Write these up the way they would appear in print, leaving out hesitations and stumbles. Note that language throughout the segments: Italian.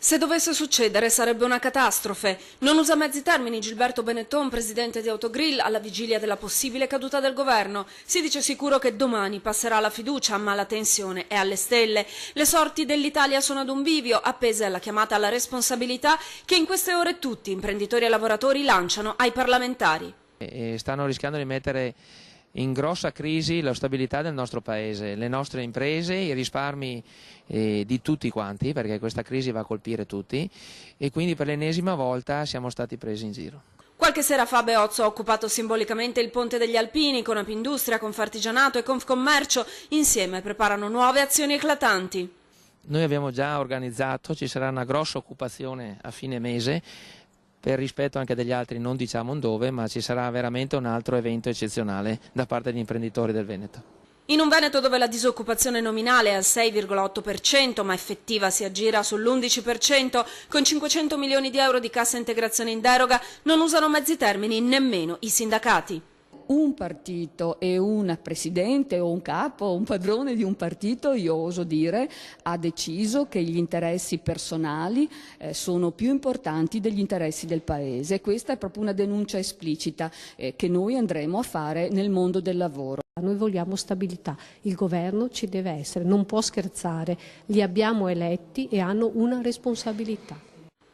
Se dovesse succedere sarebbe una catastrofe. Non usa mezzi termini Gilberto Benetton, presidente di Autogrill, alla vigilia della possibile caduta del governo. Si dice sicuro che domani passerà la fiducia, ma la tensione è alle stelle. Le sorti dell'Italia sono ad un bivio, appese alla chiamata alla responsabilità che in queste ore tutti, imprenditori e lavoratori, lanciano ai parlamentari. Stanno rischiando di mettere in grossa crisi la stabilità del nostro paese, le nostre imprese, i risparmi di tutti quanti, perché questa crisi va a colpire tutti e quindi per l'ennesima volta siamo stati presi in giro. Qualche sera fa Beozzo ha occupato simbolicamente il Ponte degli Alpini, con Apindustria, Confartigianato e Confcommercio. Insieme preparano nuove azioni eclatanti. Noi abbiamo già organizzato, ci sarà una grossa occupazione a fine mese, per rispetto anche degli altri non diciamo dove, ma ci sarà veramente un altro evento eccezionale da parte degli imprenditori del Veneto. In un Veneto dove la disoccupazione nominale è al 6,8%, ma effettiva si aggira sull'11%, con 500 milioni di euro di cassa integrazione in deroga, non usano mezzi termini nemmeno i sindacati. Un partito e un presidente o un capo o un padrone di un partito, io oso dire, ha deciso che gli interessi personali sono più importanti degli interessi del Paese. Questa è proprio una denuncia esplicita che noi andremo a fare nel mondo del lavoro. Noi vogliamo stabilità, il governo ci deve essere, non può scherzare, li abbiamo eletti e hanno una responsabilità.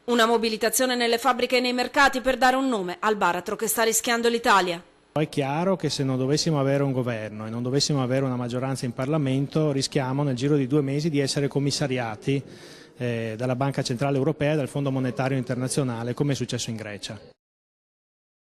Una mobilitazione nelle fabbriche e nei mercati per dare un nome al baratro che sta rischiando l'Italia. È chiaro che se non dovessimo avere un governo e non dovessimo avere una maggioranza in Parlamento rischiamo nel giro di 2 mesi di essere commissariati dalla Banca Centrale Europea e dal Fondo Monetario Internazionale, come è successo in Grecia.